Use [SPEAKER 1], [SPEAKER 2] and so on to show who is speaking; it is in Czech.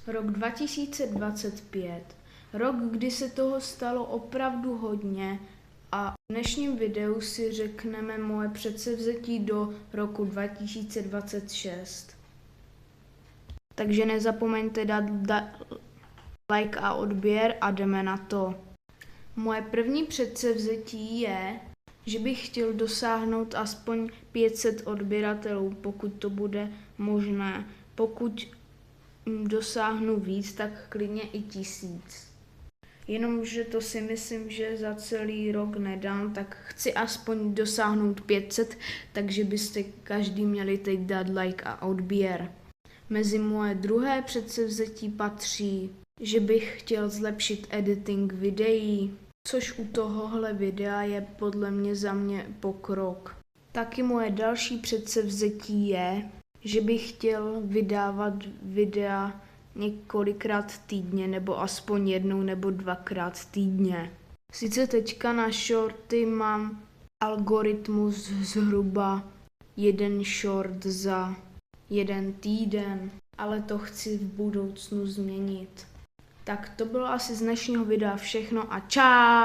[SPEAKER 1] Rok 2025. Rok, kdy se toho stalo opravdu hodně a v dnešním videu si řekneme moje předsevzetí do roku 2026. Takže nezapomeňte dát like a odběr a jdeme na to. Moje první předsevzetí je, že bych chtěl dosáhnout aspoň 500 odběratelů, pokud to bude možné. Pokud dosáhnu víc, tak klidně i 1000. Jenomže to si myslím, že za celý rok nedám, tak chci aspoň dosáhnout 500, takže byste každý měli teď dát like a odběr. Mezi moje druhé předsevzetí patří, že bych chtěl zlepšit editing videí, což u tohohle videa je podle mě za mě pokrok. Taky moje další předsevzetí je, že bych chtěl vydávat videa několikrát týdně, nebo aspoň jednou nebo dvakrát týdně. Sice teďka na shorty mám algoritmus zhruba 1 short za 1 týden, ale to chci v budoucnu změnit. Tak to bylo asi z dnešního videa všechno a čau!